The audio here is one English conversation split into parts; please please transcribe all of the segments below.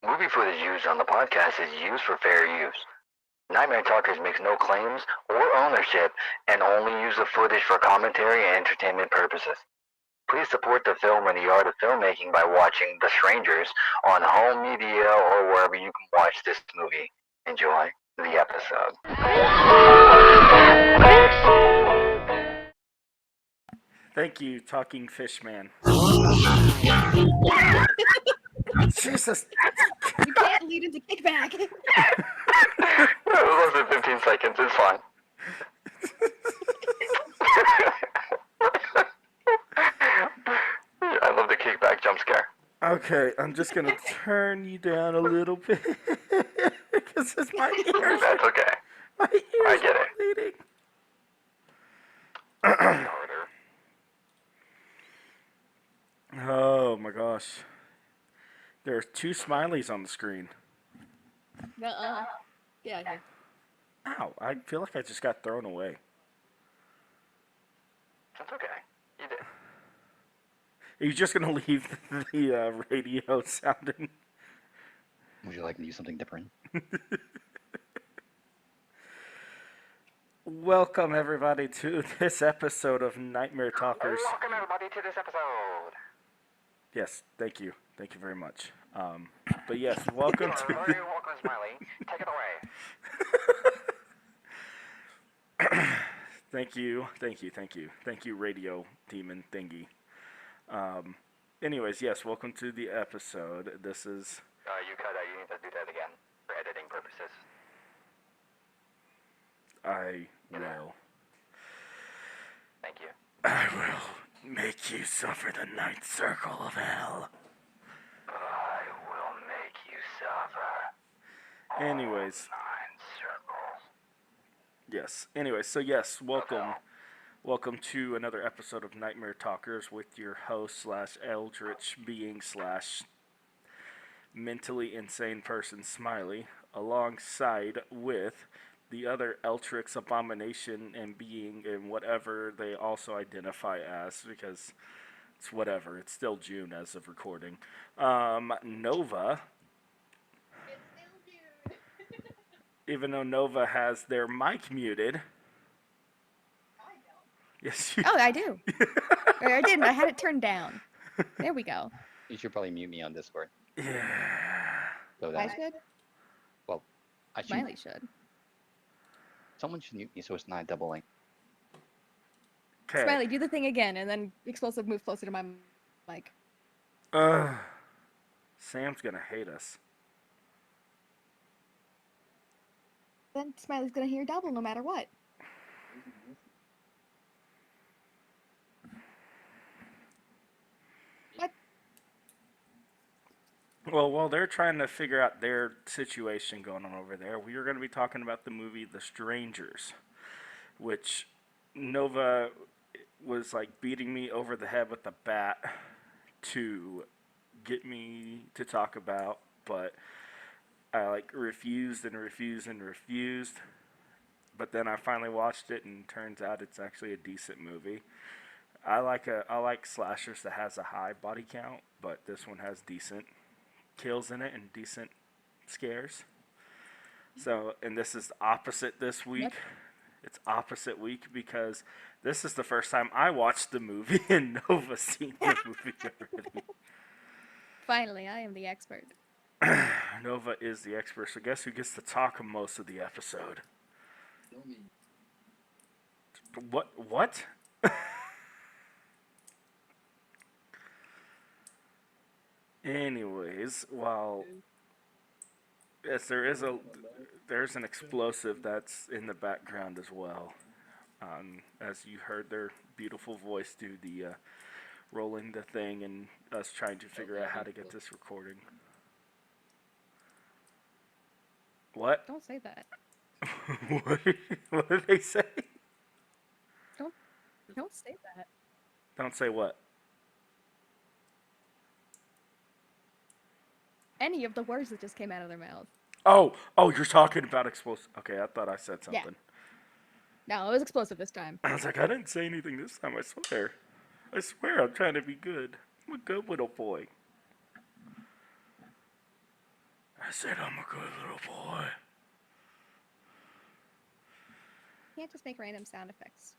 Movie footage used on the podcast is used for fair use. Nightmare Talkers makes no claims or ownership and only use the footage for commentary and entertainment purposes. Please support the film and the art of filmmaking by watching The Strangers on home media or wherever you can watch this movie. Enjoy the episode. Thank you, Talking Fish Man. Jesus. You can't lead into kickback. It was less than 15 seconds, it's fine. I love the kickback jump scare. Okay, I'm just gonna turn you down a little bit because it's my ears. That's okay. My ears I get are it. bleeding. Harder. Oh my gosh. There are two smileys on the screen. Yeah, okay. Ow, I feel like I just got thrown away. That's okay. You did. Are you just gonna leave the radio sounding? Would you like me to do something different? Welcome everybody to this episode of Nightmare Talkers. Welcome everybody to this episode. Yes, thank you very much. But yes, welcome to. Very welcome, Smiley. Take it away. Thank you, Radio Demon Thingy. Anyways, yes, welcome to the episode. This is. You cut out. You need to do that again for editing purposes. I will. Thank you. I will make you suffer the ninth circle of hell. I will make you suffer. Anyways. 9 circles. Yes. Anyways, so yes, welcome to another episode of Nightmare Talkers with your host / eldritch being / mentally insane person Smiley, alongside with the other Eldritch abomination and being and whatever they also identify as, because it's whatever. It's still June as of recording. Nova. Even though Nova has their mic muted. I don't. Yes, you. Oh, I do. Or I didn't. I had it turned down. There we go. You should probably mute me on Discord. Yeah. So I that should. I should. Smiley should. Someone should mute me so it's not doubling. Okay. Smiley, do the thing again, and then explosive move closer to my mic. Sam's gonna hate us. Then Smiley's gonna hear double no matter what. What? Well, while they're trying to figure out their situation going on over there, we are going to be talking about the movie The Strangers, which Nova was like beating me over the head with a bat to get me to talk about, but I like refused. But then I finally watched it, and turns out it's actually a decent movie. I like slashers that has a high body count, but this one has decent kills in it and decent scares. So, and this is opposite this week. Yep. It's opposite week because this is the first time I watched the movie and Nova's seen the movie already. Finally, I am the expert. Nova is the expert, so guess who gets to talk most of the episode? What? Anyways, well, yes, there's an explosive that's in the background as well. As you heard their beautiful voice do the rolling the thing and us trying to figure out how to get this recording. What? Don't say that. What did they say? Don't say that. Don't say what? Any of the words that just came out of their mouth. Oh, you're talking about explosive. Okay, I thought I said something. Yeah. No, it was explosive this time. I was like, I didn't say anything this time, I swear. I swear I'm trying to be good. I'm a good little boy. I said I'm a good little boy. You can't just make random sound effects.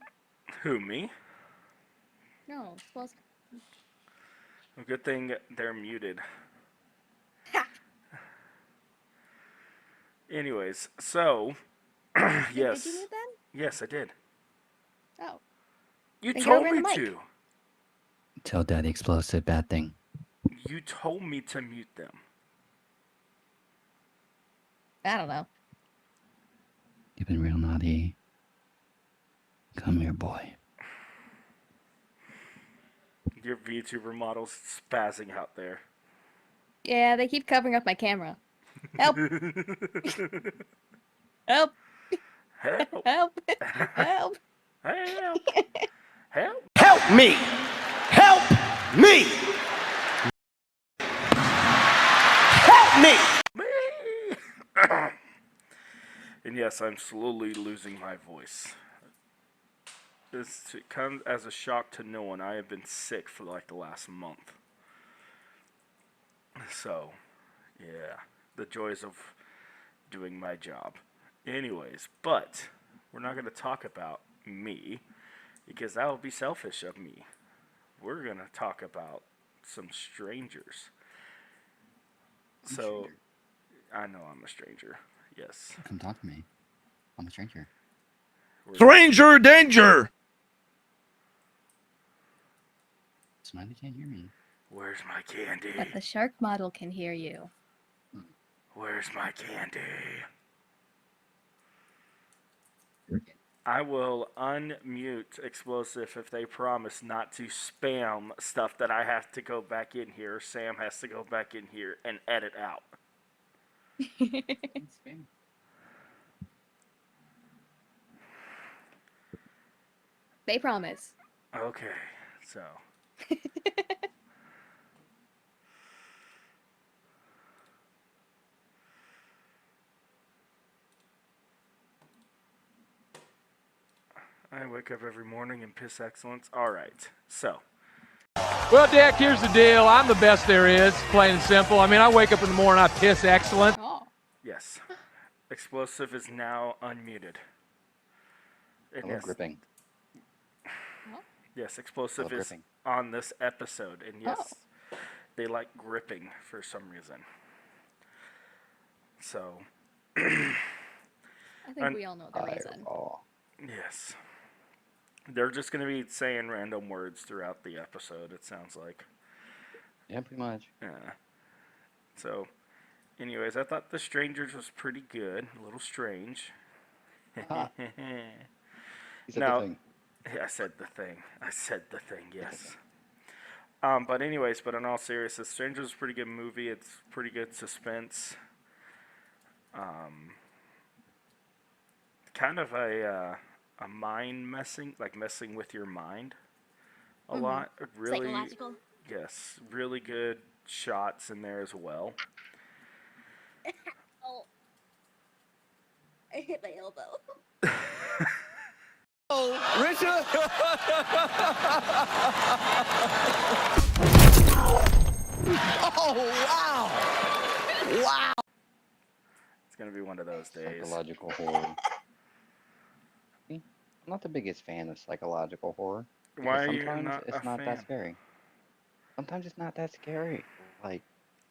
Who, me? No, well, A good thing they're muted. ha! Anyways, so, Did yes. you mute them? Yes, I did. Oh. You Then get told over me the mic. to. Tell Daddy Explosive bad thing. You told me to mute them. I don't know. You've been real naughty. Come here, boy. Your VTuber model's spazzing out there. Yeah, they keep covering up my camera. Help! Help! Help! Help! Help! Help! Help! Help me! Help me! Help me! Me! And yes, I'm slowly losing my voice. This comes as a shock to no one. I have been sick for like the last month. So, yeah, the joys of doing my job. Anyways, but we're not going to talk about me because that would be selfish of me. We're going to talk about some strangers. So, I know I'm a stranger. Yes. Come talk to me. I'm a stranger. Stranger danger! Smiley can't hear me. Where's my candy? But the shark model can hear you. Where's my candy? I will unmute Explosive if they promise not to spam stuff that I have to go back in here. Sam has to go back in here and edit out. They promise. Okay, so. I wake up every morning and piss excellence. All right, so. Well, Dak, here's the deal. I'm the best there is, plain and simple. I mean, I wake up in the morning, I piss excellent. Oh. Yes. Explosive is now unmuted. And I love gripping. yes, Explosive is gripping. on this episode. And yes, they like gripping for some reason. So, I think we all know the reason. Fireball. yes. They're just going to be saying random words throughout the episode, it sounds like. Yeah, pretty much. Yeah. So, anyways, I thought The Strangers was pretty good. A little strange. Ha. You said Now- the thing. Yeah, I said the thing. Yes. But anyways, but in all seriousness, Strangers is a pretty good movie. It's pretty good suspense. Kind of a mind messing with your mind a lot. Really, Psychological. yes, really good shots in there as well. Oh. I hit my elbow. Richard! Oh, wow! Wow! It's gonna be one of those days. Psychological horror. See, I'm not the biggest fan of psychological horror. Why are because you sometimes not it's a not fan? that scary. Sometimes it's not that scary. Like,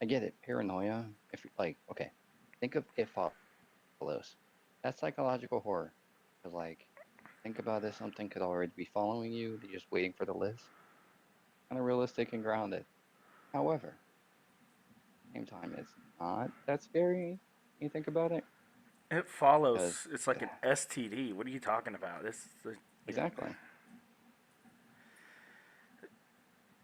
I get it, paranoia. If you like, okay, think of It Follows. That's psychological horror. 'Cause, like, think about if something could already be following you, you're just waiting for the list. Kind of realistic and grounded. However, at the same time, it's not that scary. When you think about it. It follows. Because- It's like an STD. What are you talking about? This is the, Exactly.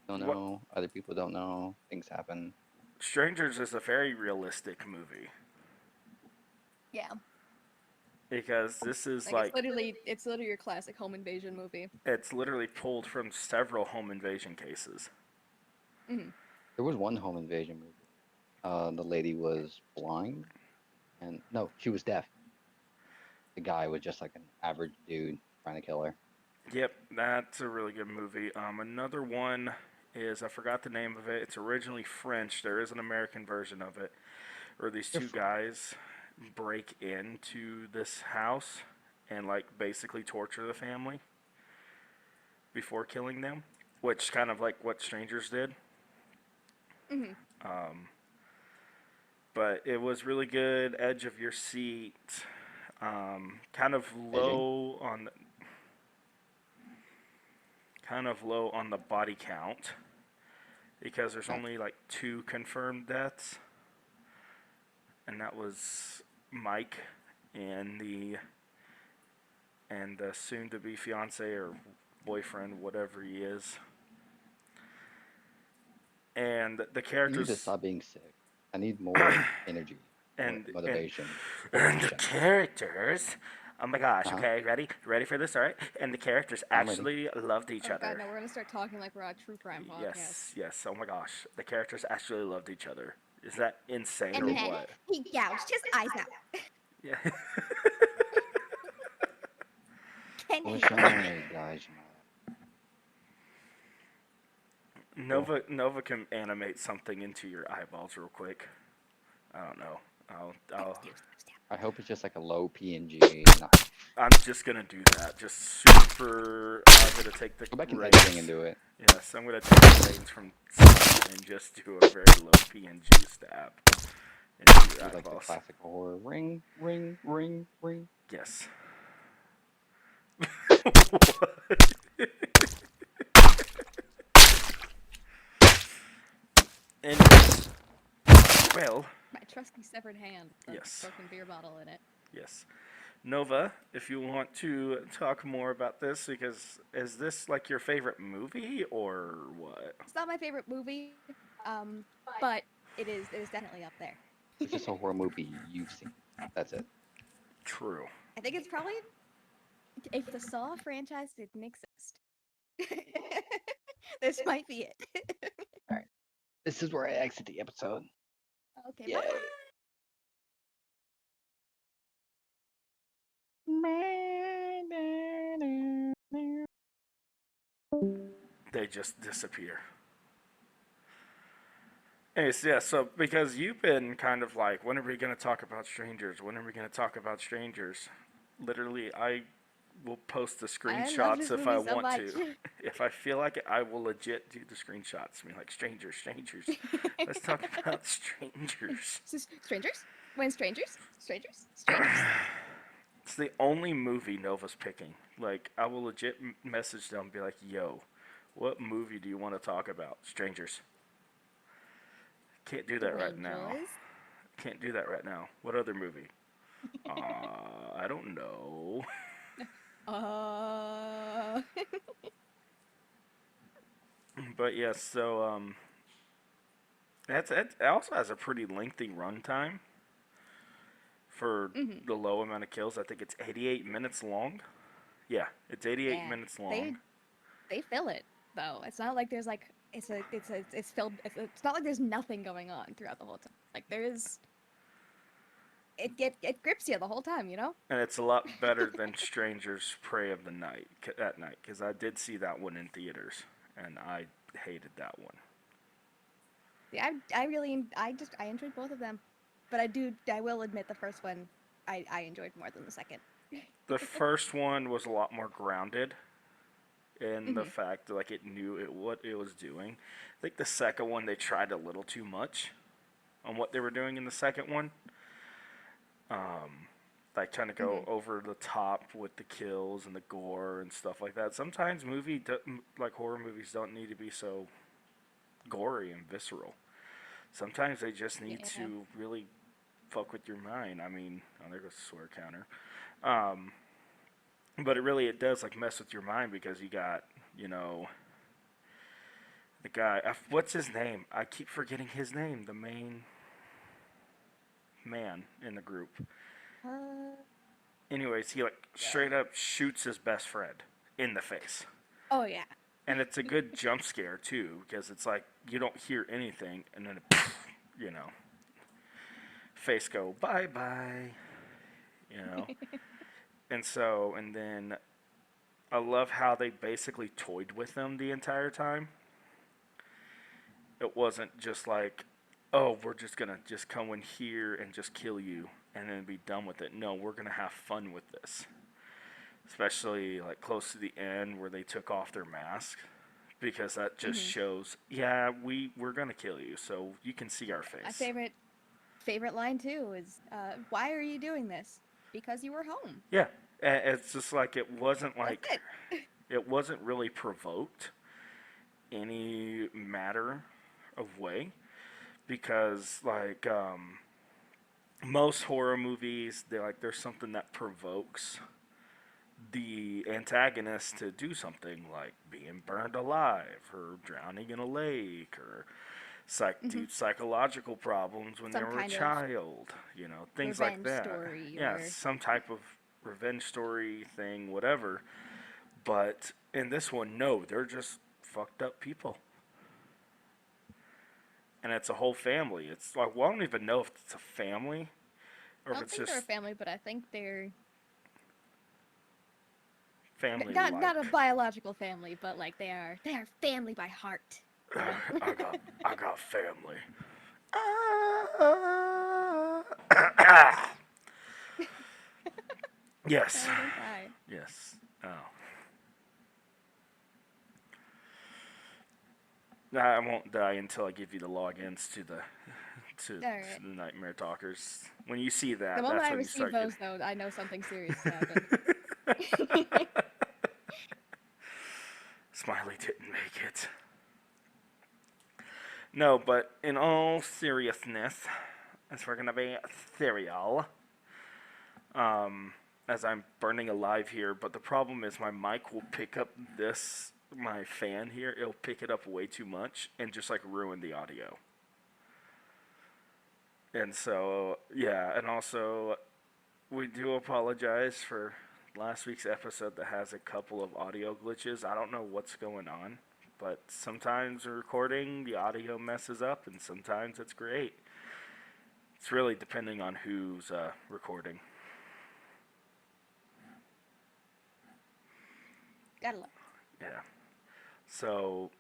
Don't What- know. Other people don't know. Things happen. Strangers is a very realistic movie Yeah. because this is Like, it's literally your classic home invasion movie. it's literally pulled from several home invasion cases. There was one home invasion movie. The lady was blind, and no, she was deaf. The guy was just like an average dude trying to kill her. Yep, that's a really good movie. Another one is I forgot the name of it. It's originally French. There is an American version of it, or these You're two guys break into this house and like basically torture the family before killing them, which kind of like what Strangers did. Mhm. But it was really good, edge of your seat, kind of Edging? low on the body count because there's Oh, only like 2 confirmed deaths, and that was Mike and the soon-to-be fiance or boyfriend, whatever he is. And the you need to characters stop being sick. I need more energy, more and motivation. and the motivation. characters. Oh my gosh! Uh-huh. Okay, ready for this? All right. And the characters I'm ready. actually loved each Oh other. God, no, we're gonna start talking like we're on a true crime podcast. Yes. Oh my gosh, the characters actually loved each other. Is that insane And or then what? he gouged his eyes out. Yeah. Can I wish he? I guys, Nova can animate something into your eyeballs real quick. I don't know. I hope it's just like a low PNG. I'm just gonna do that. Just super. I'm gonna take the Go back in reins. editing and do it. Yes, I'm gonna take the reins from Sam and just do a very low PNG stab into Do your like the eyeballs. classical horror. Ring, ring, ring, ring. Yes. Anyways, well, My trusty severed hand. with a Yes. Broken beer bottle in it. yes. Nova, if you want to talk more about this, because is this like your favorite movie or what? It's not my favorite movie, but it is definitely up there. It's just a horror movie you've seen. That's it. True. I think it's probably if the Saw franchise didn't exist. This might be it. This is where I exit the episode. Okay, Yay. bye. They just disappear. Anyways, yeah, so because you've been kind of like, when are we going to talk about Strangers? When are we going to talk about Strangers? Literally, I will post the I love screenshots this if I movie so want much. to. If I feel like it, I will legit do the screenshots. I mean, like, Strangers. Let's talk about Strangers. Strangers? When strangers? Strangers? It's the only movie Nova's picking. Like, I will legit message them and be like, yo, what movie do you want to talk about? Strangers. Can't do that right now. Strangers? Can't do that right now. What other movie? I don't know. But yes, so it also has a pretty lengthy runtime for the low amount of kills. I think it's 88 minutes long. Yeah, it's 88 Yeah, minutes long. They fill it though. It's not like there's like it's filled. It's not like there's nothing going on throughout the whole time. Like there is. It grips you the whole time, you know. And it's a lot better than Strangers Prey of the Night at night, because I did see that one in theaters and I hated that one. Yeah, I enjoyed both of them, but I will admit the first one I enjoyed more than the second. The first one was a lot more grounded in the fact that like it knew what it was doing. I think the second one they tried a little too much on what they were doing in the second one. Like trying to go over the top with the kills and the gore and stuff like that. Sometimes like horror movies don't need to be so gory and visceral. Sometimes they just need to really fuck with your mind. I mean, there goes the swear counter. But it does like mess with your mind because you got, the guy, what's his name? I keep forgetting his name, the main man in the group. Anyways, he like straight up shoots his best friend in the face. Oh yeah. And it's a good jump scare too, because it's like you don't hear anything, and then face go bye bye, and then I love how they basically toyed with them the entire time. It wasn't just like oh, we're just gonna just come in here and just kill you and then be done with it. No, we're gonna have fun with this. Especially like close to the end where they took off their mask, because that just shows, yeah, we're gonna kill you, so you can see our face. My favorite line too is, "Why are you doing this? Because you were home." Yeah, it's just like it wasn't like That's it. it wasn't really provoked any matter of way, because like most horror movies, there's something that provokes the antagonist to do something, like being burned alive or drowning in a lake or psychological problems when Some they were a kind of child, things like revenge that. story Yeah, or- some type of revenge story thing, whatever. But in this one, no, they're just fucked up people. And it's a whole family. It's like, well, I don't even know if it's a family or I if don't it's think they're a just family, but I think they're family. not a biological family, but like they are family by heart. You know? I got family. Yes. Oh, don't cry. Yes. Oh. I won't die until I give you the logins to the Alright. Nightmare Talkers. When you see that, The moment that's I when you receive start those, though, I know something serious has happened. Smiley didn't make it. No, but in all seriousness, as we're gonna be serial, as I'm burning alive here, but the problem is my mic will pick up my fan here, it'll pick it up way too much and just like ruin the audio. And so, yeah, and also we do apologize for last week's episode that has a couple of audio glitches. I don't know what's going on, but sometimes recording, the audio messes up, and sometimes it's great. It's really depending on who's recording. Gotta love. Yeah. So,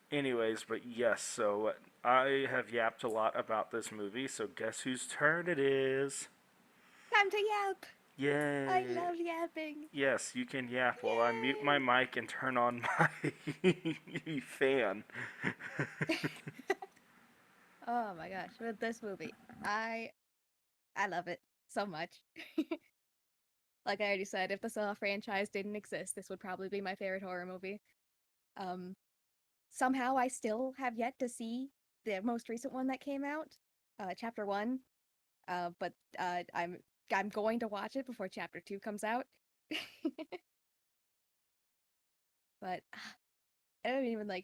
anyways, but yes, so I have yapped a lot about this movie, so guess whose turn it is? Time to yap. Yay. I love yapping. Yes, you can yap while I mute my mic and turn on my fan. Oh my gosh, with this movie, I love it so much. Like I already said, if the Saw franchise didn't exist, this would probably be my favorite horror movie. Somehow I still have yet to see the most recent one that came out, Chapter 1. But I'm going to watch it before Chapter 2 comes out. But I don't even I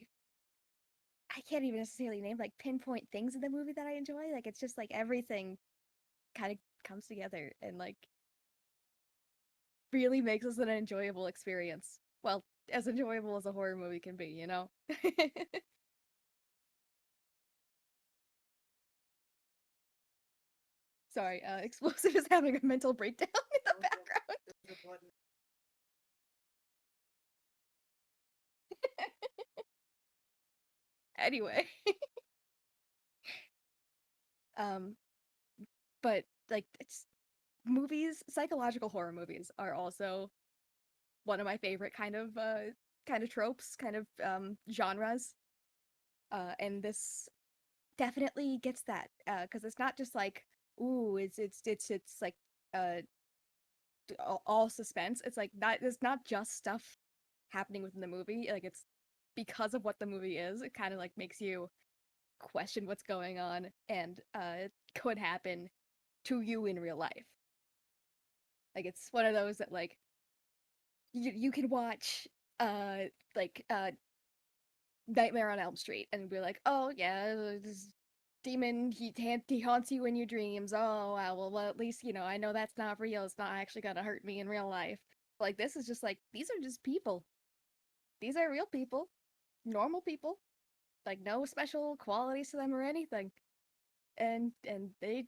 can't even necessarily name pinpoint things in the movie that I enjoy. Like it's just like everything kind of comes together and like really makes this an enjoyable experience. Well, as enjoyable as a horror movie can be, you know? Sorry, Explosive is having a mental breakdown in the background. Anyway. But like it's psychological horror movies are also one of my favorite kind of tropes, genres. And this definitely gets that, because it's not just like, ooh, it's like all suspense. It's like it's not just stuff happening within the movie. Like it's because of what the movie is, it kind of like makes you question what's going on and could happen to you in real life. Like it's one of those that like you can watch Nightmare on Elm Street and be like, oh yeah, this demon, he haunts you in your dreams. Oh wow, well at least I know that's not real. It's not actually gonna hurt me in real life. Like this is just like, these are just people. These are real people, normal people, like no special qualities to them or anything. And they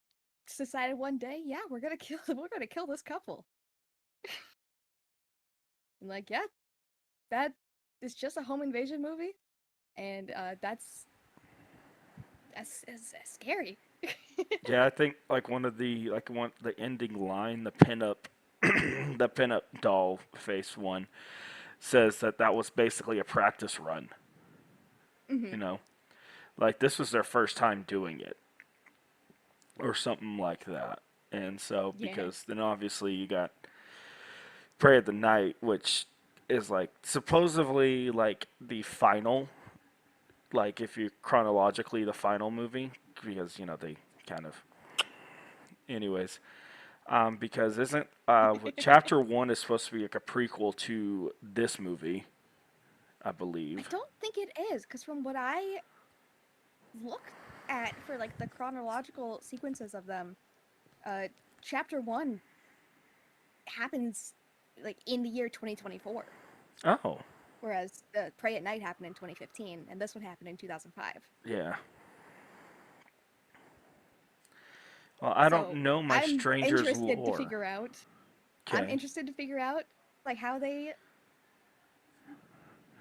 decided one day, yeah, we're gonna kill this couple. And like, yeah, that is just a home invasion movie, and that's that's scary. Yeah, I think like the ending line, the pinup, the pinup doll face one says that was basically a practice run. Hmm. You know, like this was their first time doing it, or something like that. And so, Yeah. because then obviously you got Prey of the Night, which is like supposedly like the final, like if you chronologically the final movie, because they kind of, anyways. Because isn't chapter one is supposed to be like a prequel to this movie, I I believe. don't think it is, because from what I looked at for like the chronological sequences of them, uh, chapter one happens like in the year 2024, Oh, whereas Pray at Night happened in 2015, and this one happened in 2005. yeah. Well, I don't So know my I'm Stranger's interested to lore. figure out. I'm Okay, interested to figure out like how they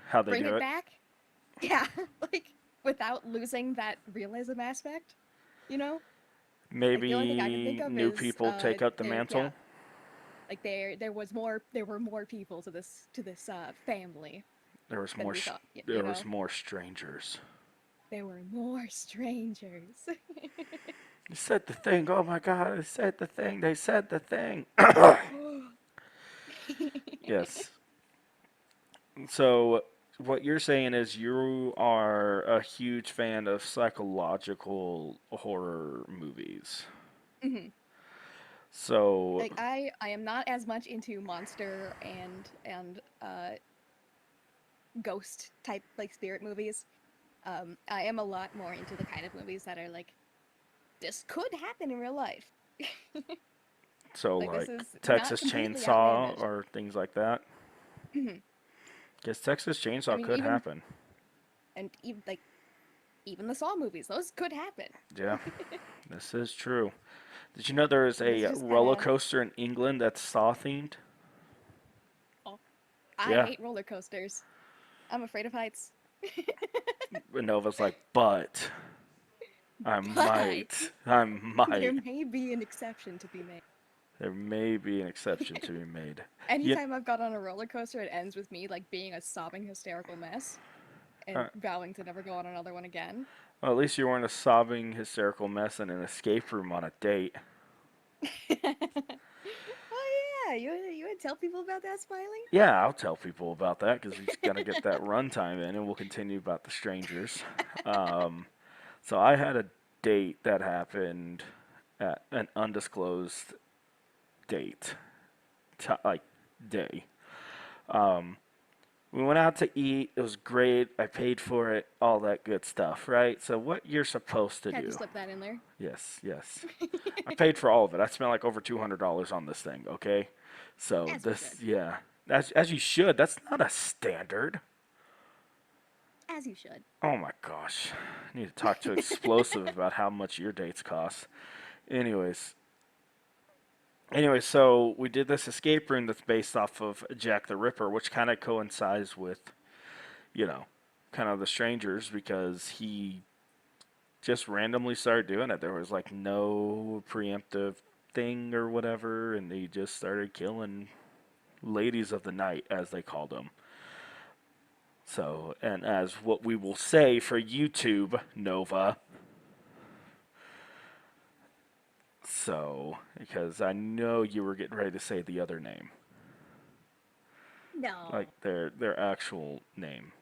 how they bring do it it? back. Yeah, like without losing that realism aspect. You know, like the only thing I can think Maybe of new is people take up the yeah, mantle. like there were more people to this family There was than more. we thought. You There was know, more strangers. there were more strangers. They said the thing. Oh my God! They said the thing. They said the thing. Yes. So what you're saying is you are a huge fan of psychological horror movies. Hmm. So Like I am not as much into monster and ghost type like spirit movies. I am a lot more into the kind of movies that are like this could happen in real life. Like this like is not Texas completely Chainsaw outlandish. or things like that. Hmm. Guess Texas I Chainsaw mean, could happen. even the Saw movies, those could happen. Yeah, this is true. Did you know there is This is a just kind roller of. coaster in England that's Saw themed? Oh, I Yeah. hate roller coasters. I'm afraid of heights. And Nova's like, but I But might. I there might. may be an exception to be made. There may be an exception to be made. You, Anytime I've got on a roller coaster, it ends with me like being a sobbing hysterical mess and uh, vowing to never go on another one again. well, at least you weren't a sobbing hysterical mess in an escape room on a date. Oh yeah, you would tell people about that, Smiley? Yeah, I'll tell people about that because we just got to get that runtime in, and we'll continue about the strangers. Um, so I had a date that happened at an undisclosed date, like day. Um, we went out to eat. It was great. I paid for it. All that good stuff, right? So what you're supposed to Had to do? slip that in there. Yes, yes. I paid for all of it. I spent like over $200 on this thing. Okay, so As you this, should. yeah, as you should. That's not a standard. As you should. Oh my gosh, I need to talk to Explosive about how much your dates cost. Anyways, so we did this escape room that's based off of Jack the Ripper, which kind of coincides with, you know, kind of the strangers because he just randomly started doing it. There was like no preemptive thing or whatever, and he just started killing ladies of the night, as they called them. So, and as what we will say for YouTube, Nova. So, because I know you were getting ready to say the other name, No. like their actual name,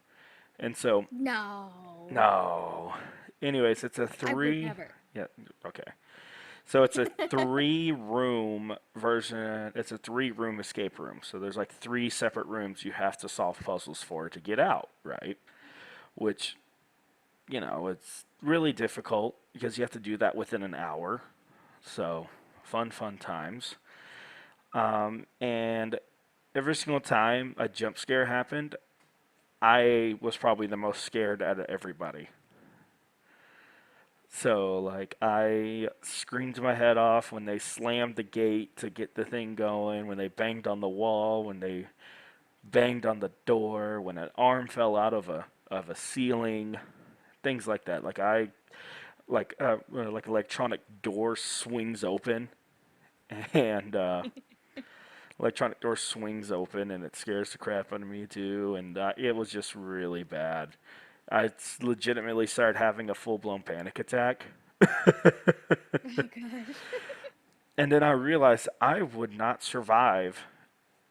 and so No. no. Anyways, it's a I would three. never. Yeah. Okay. So it's a 3-room version. It's a 3-room escape room. So there's like 3 separate rooms you have to solve puzzles for to get out, right? Which, it's really difficult because you have to do that within an hour. So fun times. And every single time a jump scare happened, I was probably the most scared out of everybody. So, like, I screamed my head off when they slammed the gate to get the thing going, when they banged on the wall, when they banged on the door, when an arm fell out of a ceiling, things like that. Like, like electronic door swings open, and electronic door swings open, and it scares the crap out of me too. And it was just really bad. Legitimately started having a full-blown panic attack. Oh god. And then I realized I would not survive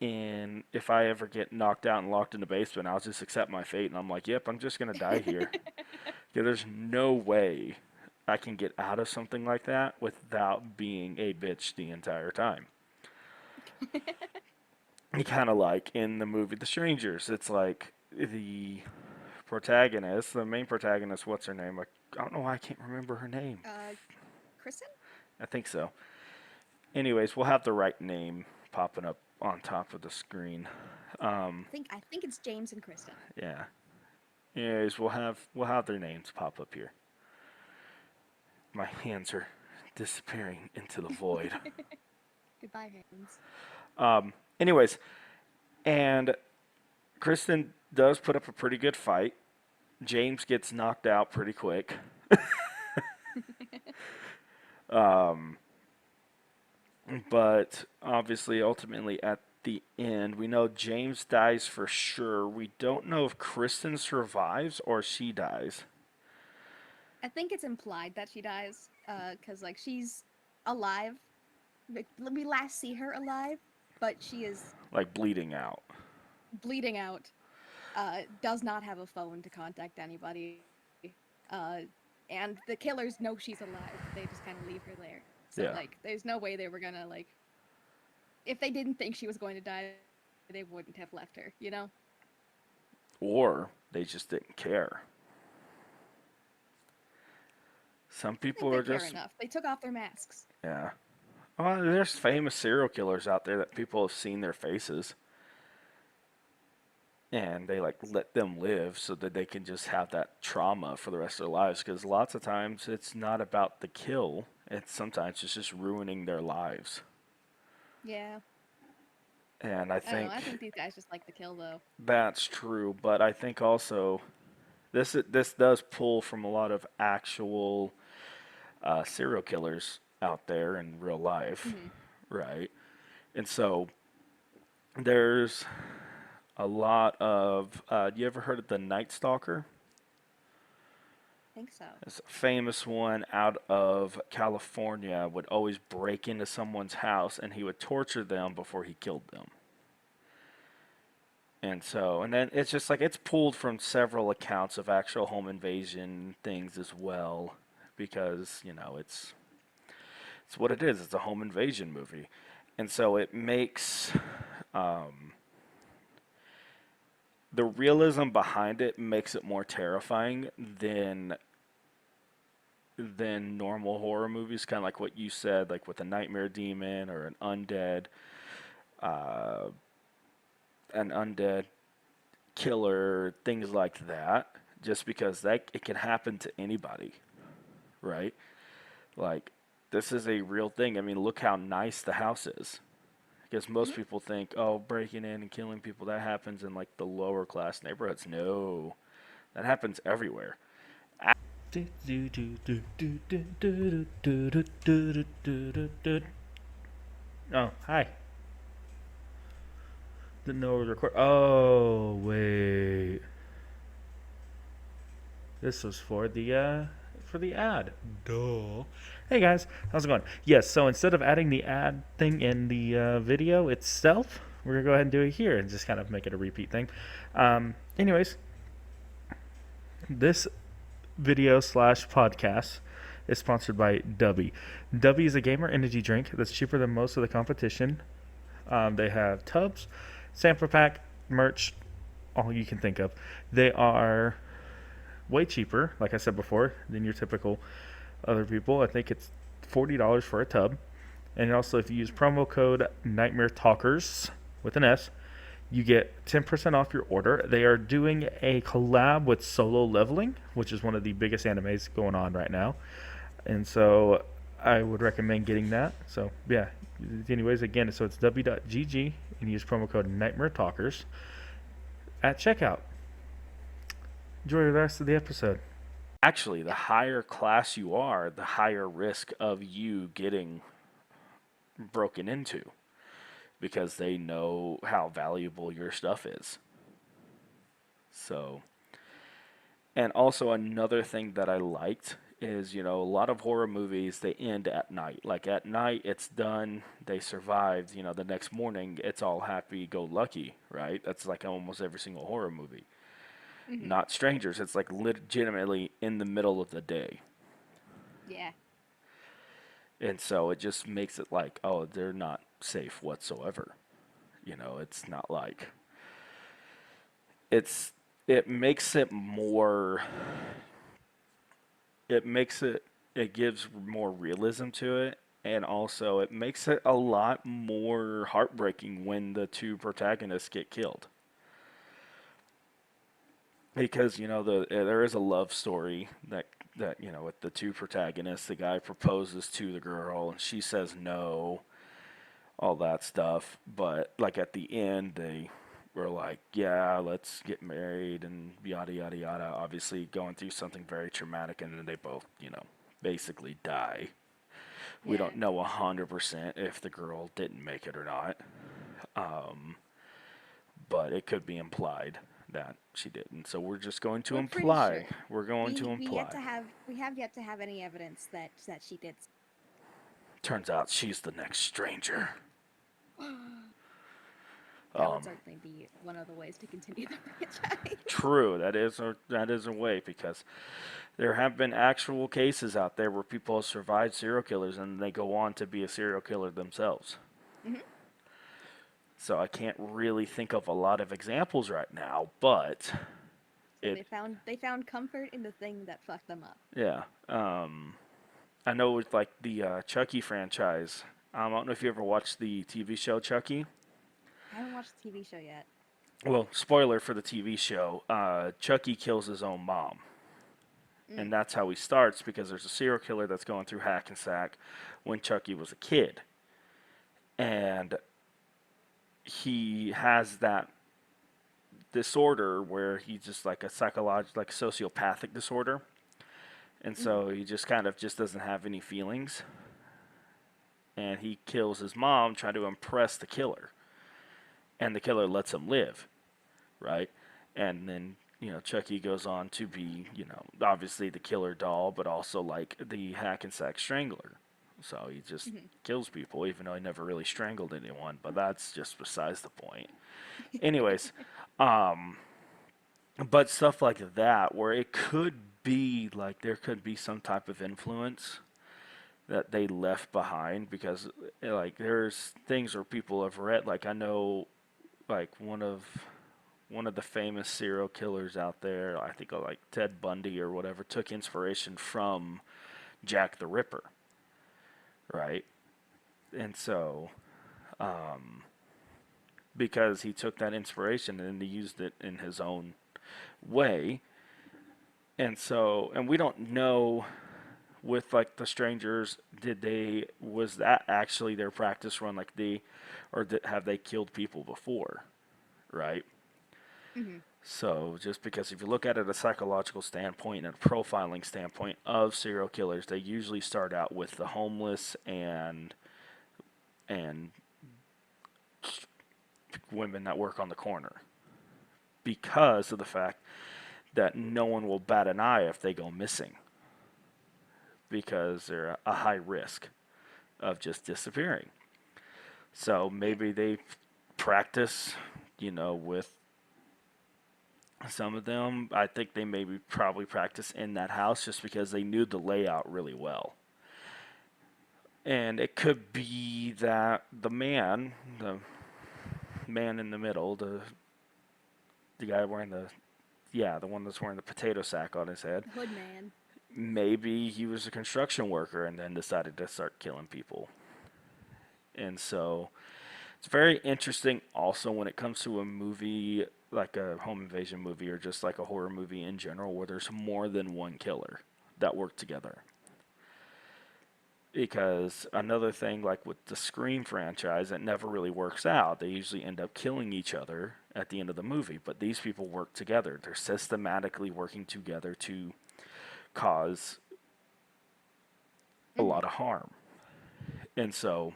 if I ever get knocked out and locked in the basement. I'll just accept my fate, and I'm like, yep, I'm just gonna die here. Yeah, there's no way I can get out of something like that without being a bitch the entire time. Kind of like in the movie The Strangers. It's like the main protagonist, what's her name? I don't know why I can't remember her name. Kristen? I think so. Anyways, we'll have the right name popping up on top of the screen. I think it's James and Kristen. Yeah. Anyways, we'll have their names pop up here. My hands are disappearing into the void. Goodbye, hands. Anyways, and Kristen does put up a pretty good fight. James gets knocked out pretty quick. But obviously, ultimately, at the end, we know James dies for sure. We don't know if Kristen survives or she dies. I think it's implied that she dies, because like she's alive. We last see her alive, but she is Like bleeding out. bleeding out. Does not have a phone to contact anybody. And the killers know she's alive. They just kind of leave her there. So Yeah. like, there's no way they were gonna like. If they didn't think she was going to die, they wouldn't have left her. You know. Or they just didn't care. Some I people think are they care just. enough. They took off their masks. Yeah. Well, there's famous serial killers out there that people have seen their faces. And they like let them live so that they can just have that trauma for the rest of their lives. Because lots of times it's not about the kill. Sometimes it's just ruining their lives. Yeah. And I I don't think know. I think these guys just like to kill though. that's true. But I think also this does pull from a lot of actual serial killers out there in real life, right? And so there's a lot of. You ever heard of the Night Stalker? I think so. It's a famous one out of California. Would always break into someone's house and he would torture them before he killed them. And then it's just like it's pulled from several accounts of actual home invasion things as well, because it's what it is. It's a home invasion movie, and so it makes the realism behind it makes it more terrifying than normal horror movies, kind of like what you said, like with a nightmare demon or an undead killer, things like that. Just because it can happen to anybody, right? Like this is a real thing. I mean, look how nice the house is. Because most people think, oh, breaking in and killing people, that happens in like the lower class neighborhoods. No, that happens everywhere. Oh, hi. Didn't know it was record. Oh, wait. This was for the ad. Duh. Hey guys, how's it going? Yes, so instead of adding the ad thing in the video itself, we're gonna go ahead and do it here and just kind of make it a repeat thing. Anyways, this video / podcast is sponsored by Dubby. Dubby is a gamer energy drink that's cheaper than most of the competition. They have tubs, sample pack, merch, all you can think of. They are way cheaper, like I said before, than your typical other people. I think it's $40 for a tub. And also, if you use promo code Nightmare Talkers with an S, you get 10% off your order. They are doing a collab with Solo Leveling, which is one of the biggest animes going on right now. And so I would recommend getting that. So yeah, anyways, again, so it's w.gg and use promo code Nightmare Talkers at checkout. Enjoy the rest of the episode. Actually, the higher class you are, the higher risk of you getting broken into because they know how valuable your stuff is. So, and also another thing that I liked is, a lot of horror movies, they end at night. Like at night, it's done, they survived, the next morning, it's all happy-go-lucky, right? That's like almost every single horror movie. Not Strangers, it's like legitimately in the middle of the day. Yeah. And so it just makes it like, oh, they're not safe whatsoever. It's not like it makes it more, it gives more realism to it, and also it makes it a lot more heartbreaking when the two protagonists get killed. Because, there is a love story that with the two protagonists, the guy proposes to the girl and she says no, all that stuff, but like at the end they were like, yeah, let's get married and yada yada yada, obviously going through something very traumatic, and then they both, basically die. We Yeah. don't know 100% if the girl didn't make it or not, but it could be implied that she didn't. So we're just going to We're pretty imply. sure. We're going to We imply. have yet to have any evidence that she did. Turns out she's the next stranger. That would certainly be one of the ways to continue the franchise. True, that is a way, because there have been actual cases out there where people have survived serial killers and they go on to be a serial killer themselves. So I can't really think of a lot of examples right now, but So they found comfort in the thing that fucked them up. yeah. I know with like the Chucky franchise. I don't know if you ever watched the TV show Chucky. I haven't watched the TV show yet. Well, spoiler for the TV show, Chucky kills his own mom. And that's how he starts, because there's a serial killer that's going through Hackensack when Chucky was a kid. And he has that disorder where he's just like a psychological, like sociopathic disorder. And so he just kind of just doesn't have any feelings. And he kills his mom trying to impress the killer. And the killer lets him live, right? And then, Chucky goes on to be, obviously the killer doll, but also like the Hackensack Strangler. So he just kills people, even though he never really strangled anyone. But that's just besides the point. Anyways, but stuff like that, where it could be like there could be some type of influence that they left behind, because like there's things where people have read, like I know, like one of the famous serial killers out there, I think like Ted Bundy or whatever, took inspiration from Jack the Ripper, right? And so, because he took that inspiration and he used it in his own way, and so, and we don't know with like the Strangers, was that actually their practice run, like have they killed people before, right? So just because if you look at it a psychological standpoint and a profiling standpoint of serial killers, they usually start out with the homeless and women that work on the corner, because of the fact that no one will bat an eye if they go missing, because they're a high risk of just disappearing. So maybe they practice, with some of them. I think they probably practice in that house just because they knew the layout really well. And it could be that the man in the middle, the guy wearing the one that's wearing the potato sack on his head, Hood man. maybe he was a construction worker and then decided to start killing people. And so it's very interesting also when it comes to a movie, like a home invasion movie or just like a horror movie in general, where there's more than one killer that work together. Because another thing, like with the Scream franchise, it never really works out. They usually end up killing each other at the end of the movie. But these people work together. They're systematically working together to cause a Mhm. lot of harm. And so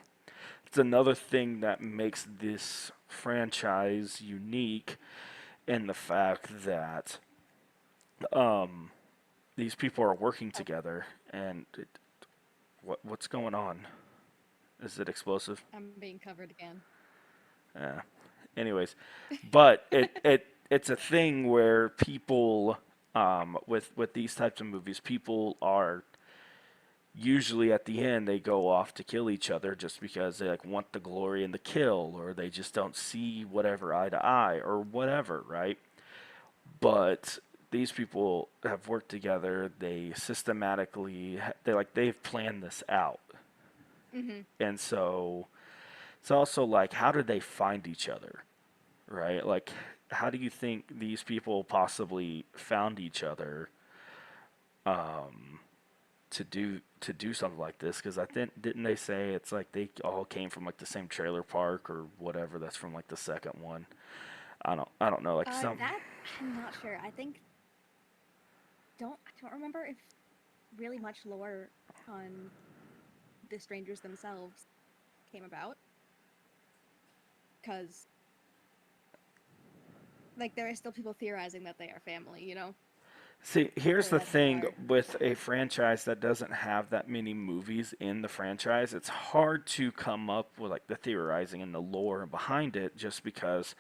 it's another thing that makes this franchise unique in the fact that these people are working Oh, together. And what's going on? Is it explosive? I'm being covered again. Yeah. Anyways, but it's a thing where people with these types of movies, people are usually at the end they go off to kill each other just because they like want the glory and the kill, or they just don't see whatever eye to eye or whatever, right? But these people have worked together. They systematically they've planned this out. Mhm. And so it's also like, how did they find each other, right? Like, how do you think these people possibly found each other um, to do something like this? Because I think, didn't they say it's like they all came from like the same trailer park or whatever? That's from like the second one. I don't know. Like some. That I'm not sure. I don't remember if really much lore on the strangers themselves came about, because like there are still people theorizing that they are family, you know, See, here's or the that they thing are. with a franchise that doesn't have that many movies in the franchise, it's hard to come up with like the theorizing and the lore behind it just because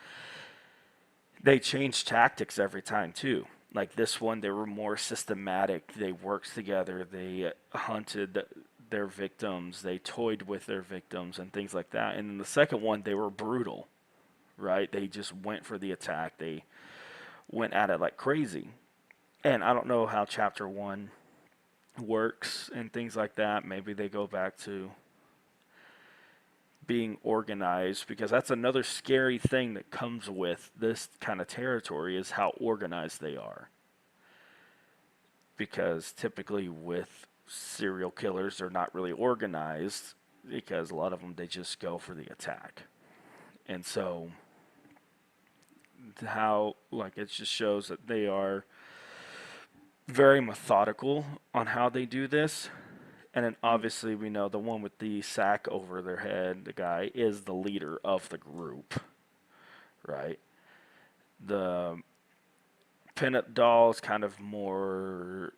they change tactics every time too. Like this one, they were more systematic. They worked together. They hunted their victims. They toyed with their victims and things like that. And in the second one, they were brutal, right? They just went for the attack. They went at it like crazy. And I don't know how chapter one works and things like that. Maybe they go back to being organized, because that's another scary thing that comes with this kind of territory is how organized they are. Because typically with serial killers, they're not really organized, because a lot of them, they just go for the attack. And so how, like, it just shows that they are very methodical on how they do this. And then obviously we know the one with the sack over their head, the guy is the leader of the group, right? The pinup doll is kind of more,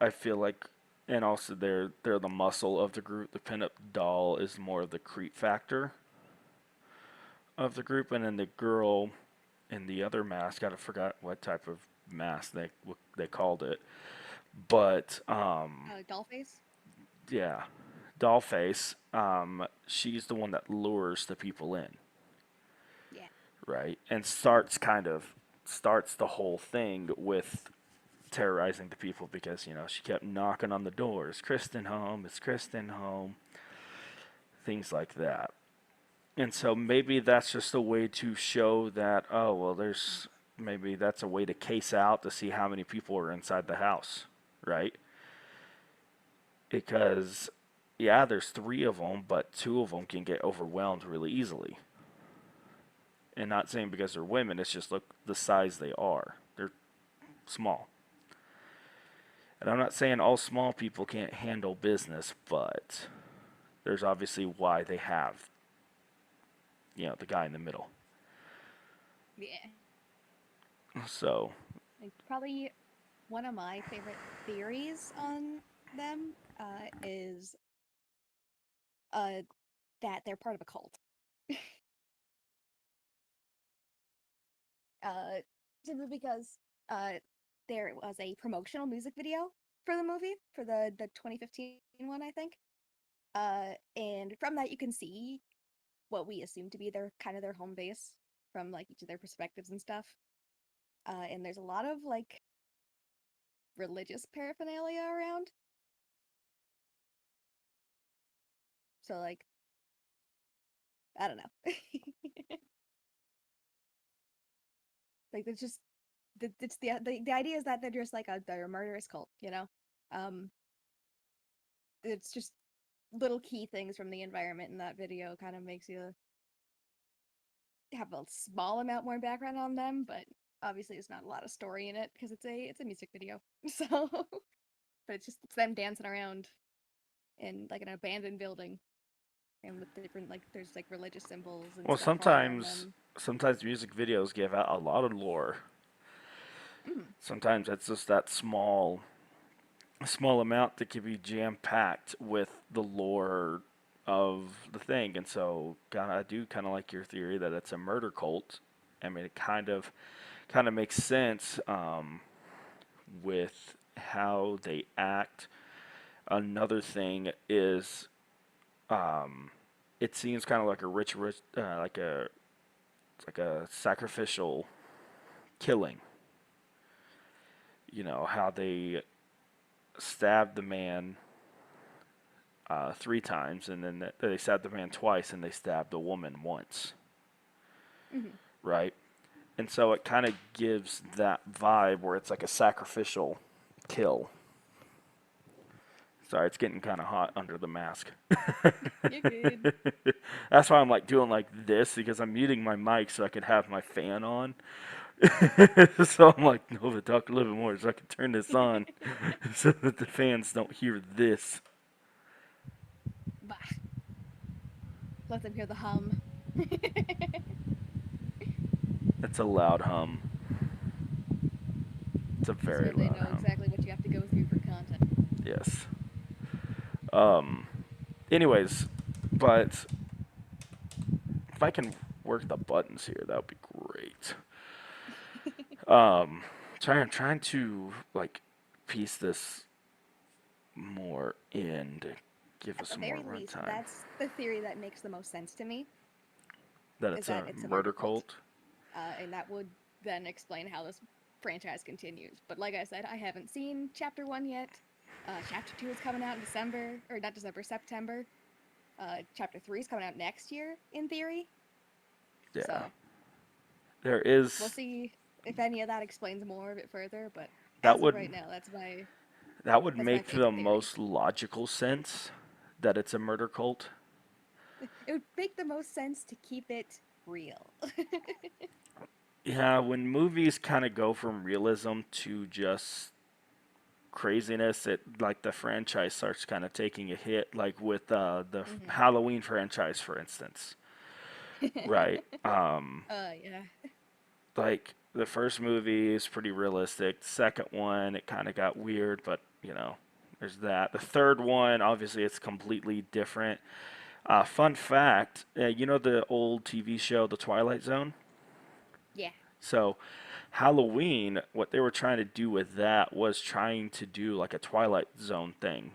I feel like, and also they're the muscle of the group. The pinup doll is more of the creep factor of the group, and then the girl in the other mask, I forgot what type of mask they called it, but Dollface. yeah, Dollface. She's the one that lures the people in, Yeah. right? And starts the whole thing with terrorizing the people, because she kept knocking on the door. Is Kristen home? Is Kristen home? Things like that. And so maybe that's just a way to show that, oh well, maybe that's a way to case out to see how many people are inside the house, right? Because yeah, there's three of them, but two of them can get overwhelmed really easily. And not saying because they're women, it's just look the size they are. They're small. And I'm not saying all small people can't handle business, but there's obviously why they have, the guy in the middle. Yeah. So, Like probably one of my favorite theories on them is that they're part of a cult. uh, Simply because there was a promotional music video for the movie, for the 2015 one, I think. And from that you can see what we assume to be their home base from like each of their perspectives and stuff. And there's a lot of like religious paraphernalia around. So like I don't know. Like it's just it's the idea is that they're just like they're a murderous cult, you know? Um it's just little key things from the environment in that video kind of makes you have a small amount more background on them, but obviously it's not a lot of story in it because it's a music video. So but it's them dancing around in like an abandoned building, and with different like there's like religious symbols and Well, stuff all around them. sometimes music videos give out a lot of lore. Mhm. Sometimes it's just that small amount that can be jam packed with the lore of the thing, and so I do kind of like your theory that it's a murder cult. I mean, it kind of makes sense with how they act. Another thing is, it seems kind of like a like a sacrificial killing. You know how they stabbed the man 3 times, and then they stabbed the man twice, and they stabbed the woman once, Mhm. right? And so it kind of gives that vibe where it's like a sacrificial kill. Sorry, it's getting kind of hot under the mask. You're good. That's why I'm like doing like this, because I'm muting my mic so I can have my fan on. So I'm like, Nova, talk a little bit more so I can turn this on so that the fans don't hear this. Bah. Let them hear the hum. It's a loud hum. It's a very So they loud know hum. exactly what you have to go through for content. Yes. Anyways, but if I can work the buttons here, that would be great. Trying to like piece this more in to give us At the some more very least, runtime. that's the theory that makes the most sense to me. That is it's that a it's a murder murder cult. cult. And that would then explain how this franchise continues. But like I said, I haven't seen Chapter 1 yet. Chapter 2 is coming out in December, or not December, September. Chapter 3 is coming out next year, in theory. Yeah. So There is. we'll see if any of that explains more of it further. But That as would of right now, that's my make the favorite theory. most logical sense that it's a murder cult. It would make the most sense to keep it real. Yeah, when movies kind of go from realism to just craziness, it like the franchise starts kind of taking a hit, like with the Halloween franchise, for instance. Right. Yeah. Like the first movie is pretty realistic. The second one, it kind of got weird, but there's that. The third one, obviously, it's completely different. Fun fact, you know the old TV show, The Twilight Zone? Yeah. So, Halloween, what they were trying to do with that was trying to do like a Twilight Zone thing.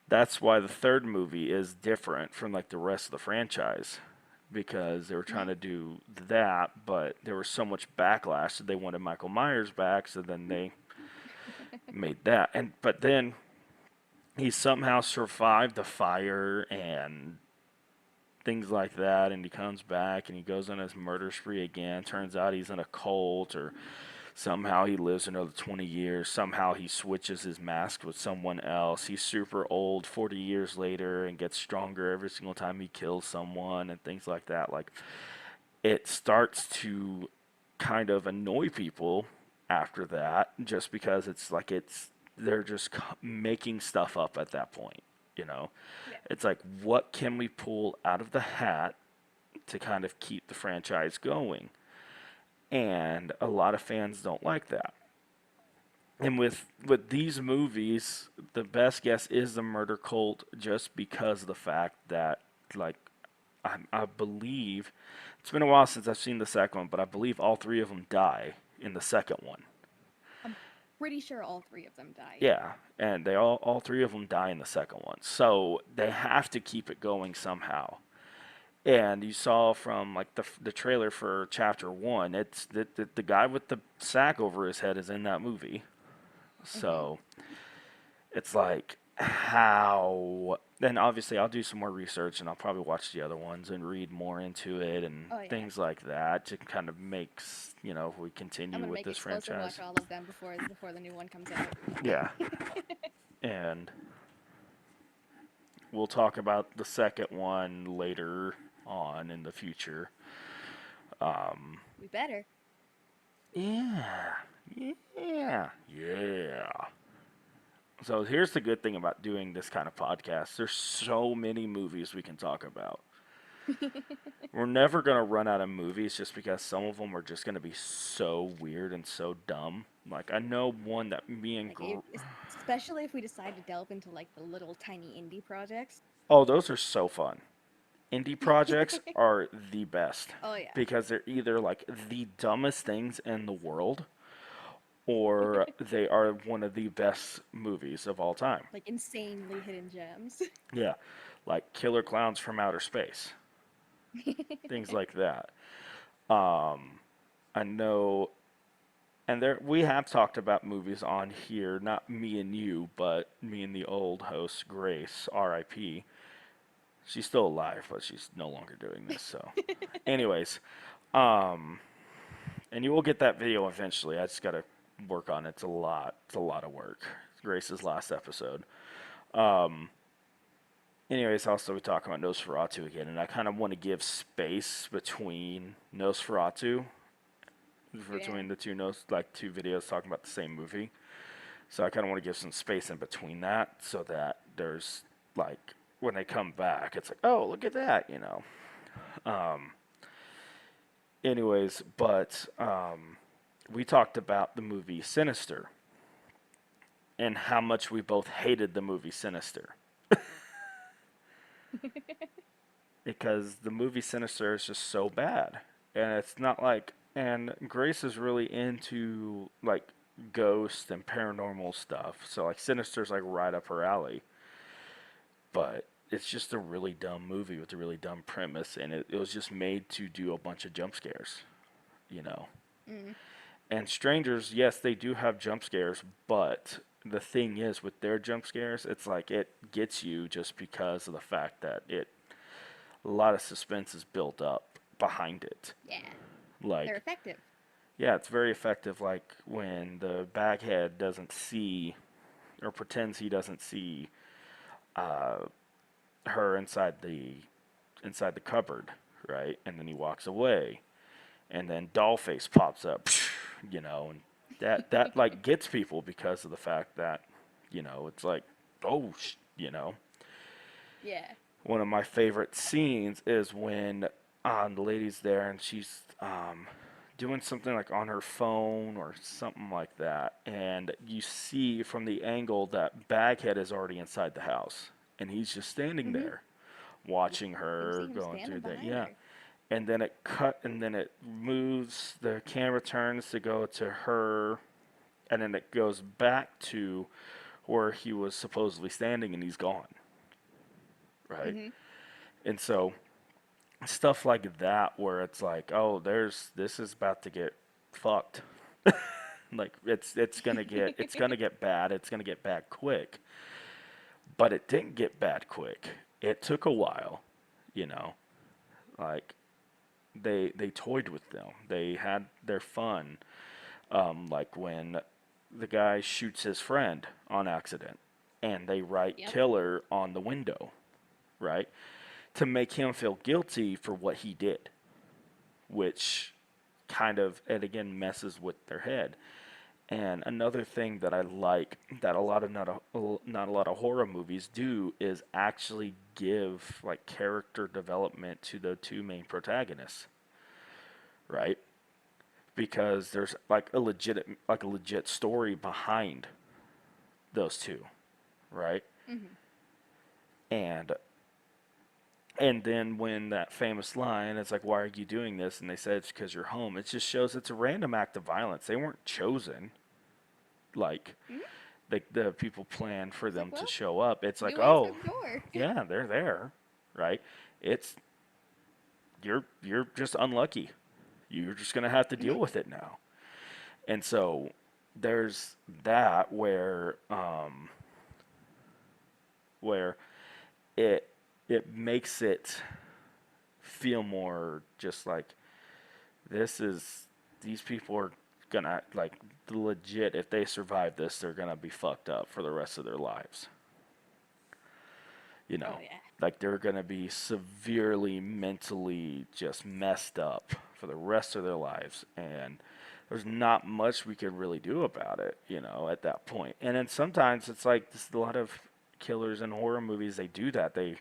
That's why the third movie is different from like the rest of the franchise, because they were trying to do that, but there was so much backlash that they wanted Michael Myers back, so then they made that. But then he somehow survived the fire and things like that, and he comes back and he goes on his murder spree again. Turns out he's in a cult, or somehow he lives another 20 years. Somehow he switches his mask with someone else. He's super old 40 years later and gets stronger every single time he kills someone and things like that. Like, it starts to kind of annoy people after that, just because it's like they're just making stuff up at that point. Yeah. It's like, what can we pull out of the hat to kind of keep the franchise going? And a lot of fans don't like that. And with these movies, the best guess is the murder cult, just because of the fact that, like, I believe it's been a while since I've seen the second one, but I believe all 3 of them die in the second one. I'm pretty sure all 3 of them died. Yeah, and they all 3 of them die in the second one. So they have to keep it going somehow. And you saw from like the trailer for Chapter 1, it's the guy with the sack over his head is in that movie. So it's like, how? Then obviously I'll do some more research, and I'll probably watch the other ones and read more into it and things like that to kind of make we I'm continue gonna with make this it close and franchise. watch all of them before the new one comes out. Yeah. And we'll talk about the second one later on in the future. We better. Yeah. So here's the good thing about doing this kind of podcast. There's so many movies we can talk about. We're never going to run out of movies just because some of them are just going to be so weird and so dumb. Like, I know one that me and... Especially if we decide to delve into like the little tiny indie projects. Oh, those are so fun. Indie projects are the best. Oh yeah. Because they're either like the dumbest things in the world, or they are one of the best movies of all time. Like insanely hidden gems. Yeah, like Killer Clowns from Outer Space. Things like that. I know, and there we have talked about movies on here, not me and you, but me and the old host, Grace, R.I.P. She's still alive, but she's no longer doing this, so. Anyways, and you will get that video eventually. I just got to work on it. It's a lot of work. Grace's last episode. Anyways, also we talk about Nosferatu again, and I kind of want to give space between Nosferatu, between the two two videos talking about the same movie. So I kind of want to give some space in between that, so that there's like when they come back, it's like, oh, look at that, you know. Anyways, but we talked about the movie Sinister and how much we both hated the movie Sinister. Because the movie Sinister is just so bad. And it's not like, and Grace is really into like ghosts and paranormal stuff. So like Sinister's like right up her alley. But it's just a really dumb movie with a really dumb premise, and it was just made to do a bunch of jump scares, you know. And Strangers, yes, they do have jump scares, but the thing is with their jump scares, it's like it gets you just because of the fact that a lot of suspense is built up behind it. Yeah. Like, they're effective. Yeah, it's very effective. Like when the baghead doesn't see, or pretends he doesn't see, her inside the cupboard, right? And then he walks away, and then Dollface pops up, you know, and that like gets people because of the fact that, you know, it's like, oh, you know. Yeah. One of my favorite scenes is when the lady's there and she's doing something like on her phone or something like that, and you see from the angle that Baghead is already inside the house, and he's just standing there watching her going through that. Yeah. And then it moves, the camera turns to go to her, and then it goes back to where he was supposedly standing, and he's gone. Right? And so stuff like that where it's like, oh, this is about to get fucked. Like it's gonna get bad. It's gonna get bad quick. But it didn't get bad quick. It took a while, you know. Like they toyed with them. They had their fun. Like when the guy shoots his friend on accident, and they write killer on the window, right? To make him feel guilty for what he did, which kind of, it again messes with their head. And another thing that I like that not a lot of horror movies do is actually give like character development to the two main protagonists, right? Because there's like a legit story behind those two, right? And then when that famous line, it's like, why are you doing this? And they said, it's because you're home. It just shows it's a random act of violence. They weren't chosen. Like, the people planned for them to show up. It's like, oh, yeah, they're there, right? It's, you're just unlucky. You're just going to have to deal with it now. And so there's that where it makes it feel more just like these people are gonna, like, legit, if they survive this, they're gonna be fucked up for the rest of their lives. You know, like they're gonna be severely mentally just messed up for the rest of their lives, and there's not much we could really do about it, you know, at that point. And then sometimes it's like a lot of killers in horror movies, they do that. They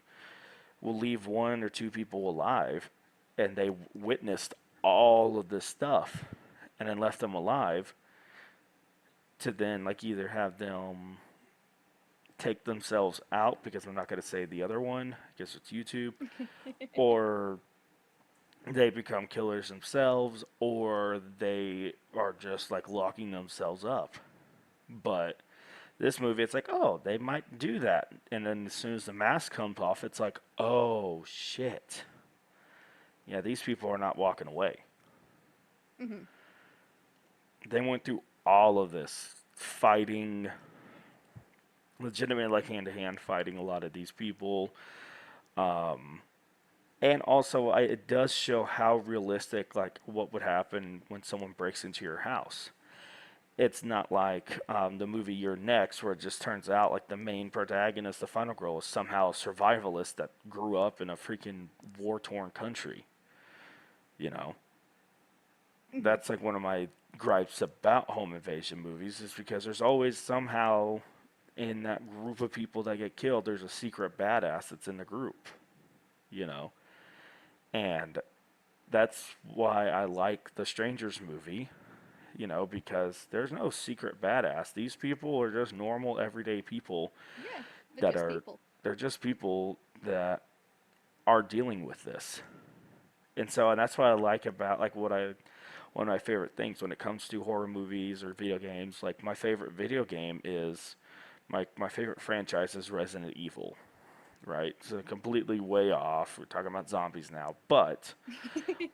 will leave one or two people alive, and they witnessed all of this stuff and then left them alive to then like either have them take themselves out, because I'm not going to say the other one, I guess it's YouTube, or they become killers themselves, or they are just like locking themselves up. But this movie, it's like, oh, they might do that. And then as soon as the mask comes off, it's like, oh, shit. Yeah, these people are not walking away. Mhm. They went through all of this fighting, legitimately like hand-to-hand fighting a lot of these people. And also, it does show how realistic, like, what would happen when someone breaks into your house. It's not like the movie You're Next, where it just turns out like the main protagonist, the final girl, is somehow a survivalist that grew up in a freaking war-torn country. You know, that's like one of my gripes about home invasion movies, is because there's always somehow in that group of people that get killed, there's a secret badass that's in the group. You know, and that's why I like the Strangers movie. You know, because there's no secret badass. These people are just normal, everyday people Yeah, they're that just are, people. they're just people that are dealing with this. And that's what I like about, like, one of my favorite things when it comes to horror movies or video games. Like, my favorite video game is, my favorite franchise is Resident Evil, right? So completely way off. We're talking about zombies now. But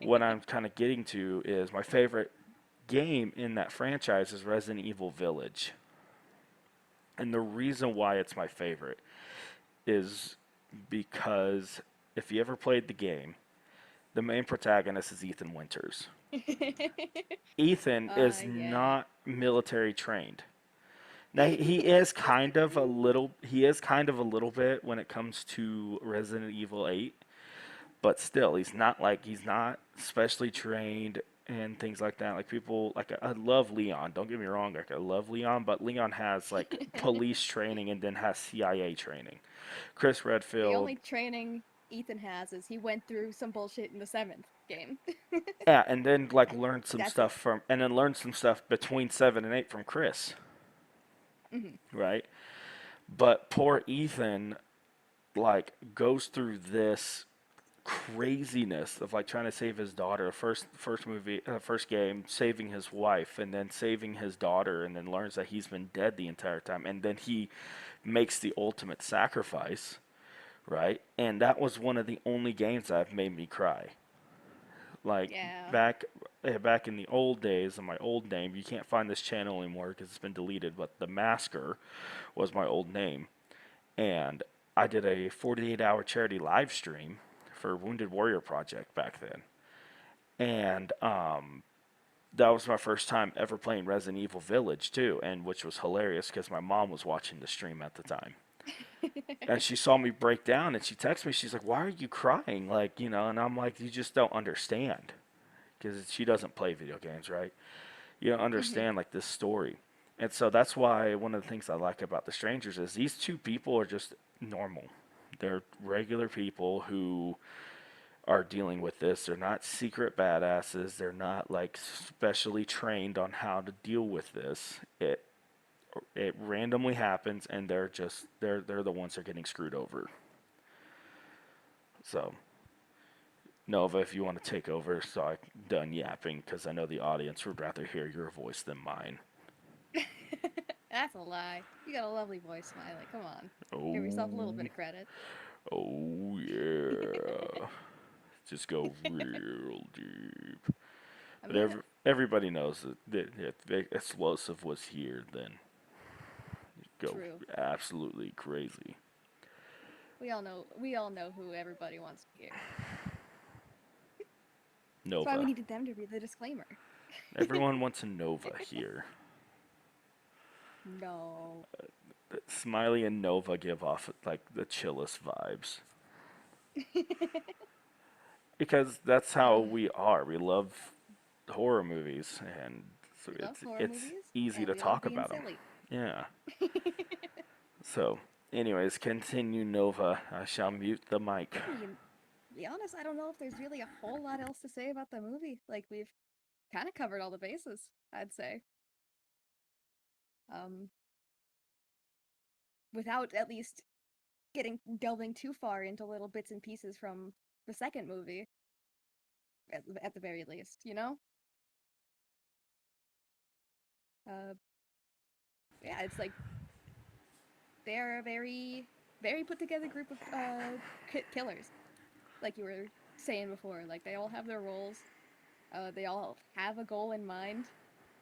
what I'm kind of getting to is my favorite game in that franchise is Resident Evil Village. And the reason why it's my favorite is because if you ever played the game, the main protagonist is Ethan Winters. Ethan is Yeah. not military trained. Now he is kind of a little bit when it comes to Resident Evil 8, but still he's not specially trained and things like that. Like, people, like, I love Leon. Don't get me wrong, like, I love Leon, but Leon has like police training and then has CIA training. Chris The Redfield, only training Ethan has is he went through some bullshit in the 7th game. yeah, and then like learned some That's stuff between 7 and 8 from Chris, Mhm. right? But poor Ethan, like, goes through this craziness of like trying to save his daughter. First game, saving his wife, and then saving his daughter, and then learns that he's been dead the entire time, and then he makes the ultimate sacrifice, right? And that was one of the only games that have made me cry. Like, Yeah. back in the old days, in my old name, you can't find this channel anymore because it's been deleted, but The Masker was my old name. And I did a 48-hour charity live stream for Wounded Warrior Project back then. And that was my first time ever playing Resident Evil Village too, and which was hilarious because my mom was watching the stream at the time. And she saw me break down, and she texted me. She's like, "Why are you crying?" Like, you know, and I'm like, "You just don't understand," because she doesn't play video games, right? You don't understand like this story. And so that's why one of the things I like about The Strangers is these two people are just normal. They're regular people who are dealing with this. They're not secret badasses. They're not like specially trained on how to deal with this. It randomly happens, and they're the ones that are getting screwed over. So, Nova, if you want to take over, so I'm done yapping, because I know the audience would rather hear your voice than mine. That's a lie. You got a lovely voice, Smiley. Come on. Oh, Give yourself a little bit of credit. oh yeah. Just go real deep. I But mean, everybody knows that if Explosive was here, then you'd go True. absolutely crazy. we all know who everybody wants to hear. Nova. That's why we needed them to read the disclaimer. Everyone wants a Nova here. No. Smiley and Nova give off like the chillest vibes. Because that's how we are. We love horror movies, and So We love it's horror it's movies, easy and to we love talk being about them. silly. Yeah. So, anyways, continue, Nova. I shall mute the mic. I mean, to be honest, I don't know if there's really a whole lot else to say about the movie. Like, we've kind of covered all the bases, I'd say. Um, without at least delving too far into little bits and pieces from the second movie, at the very least, you know? Yeah, it's like they're a very, very put together group of killers. Like you were saying before, like they all have their roles. They all have a goal in mind,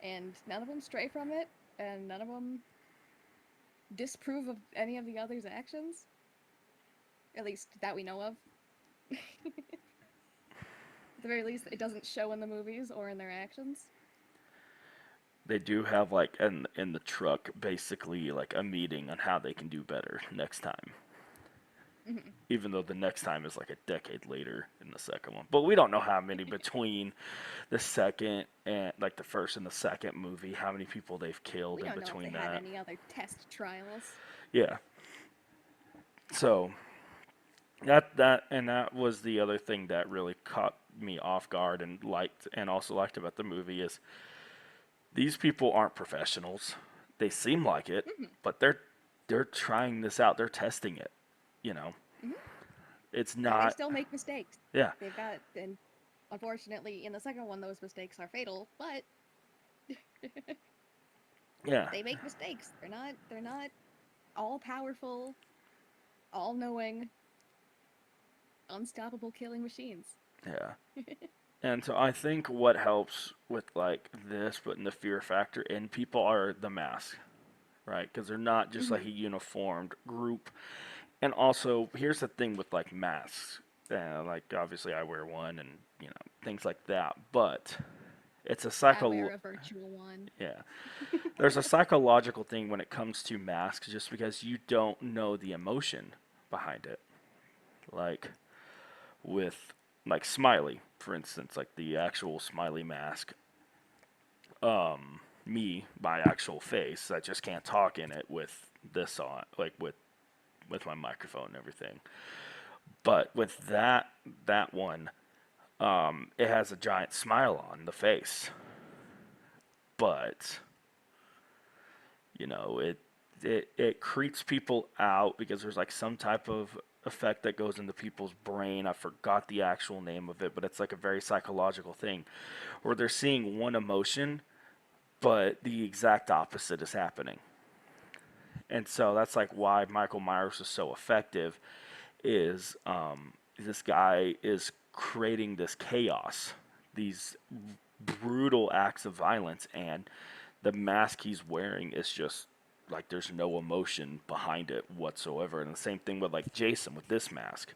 and none of them stray from it, and none of them disprove of any of the others' actions. At least that we know of. At the very least, it doesn't show in the movies or in their actions. They do have like in the truck basically like a meeting on how they can do better next time. Mm-hmm. Even though the next time is like a decade later in the second one. But we don't know how many between the second and like the first and the second movie, how many people they've killed We in don't know if between they had that. any other test trials. Yeah. So that was the other thing that really caught me off guard and also liked about the movie is these people aren't professionals. They seem like it, Mm-hmm. but they're trying this out. They're testing it, you know. Mm-hmm. It's And they not still make mistakes. yeah. They've got, and unfortunately, in the second one, those mistakes are fatal. But Yeah. they make mistakes. They're not all powerful, all knowing, unstoppable killing machines. Yeah. And so I think what helps with like this, putting the fear factor in people are the mask, right? Because they're not just like a uniformed group. And also, here's the thing with like masks. Like obviously I wear one, and you know things like that. But it's a I wear a virtual one. yeah. There's a psychological thing when it comes to masks, just because you don't know the emotion behind it. Like with like Smiley, for instance, like the actual Smiley mask. My actual face, I just can't talk in it with this on, like with my microphone and everything. But with that one, it has a giant smile on the face. But you know, it creeps people out because there's like some type of effect that goes into people's brain. I forgot the actual name of it, but it's like a very psychological thing where they're seeing one emotion, but the exact opposite is happening. And so that's like why Michael Myers is so effective is this guy is creating this chaos, these brutal acts of violence, and the mask he's wearing is just like there's no emotion behind it whatsoever. And the same thing with like Jason with this mask,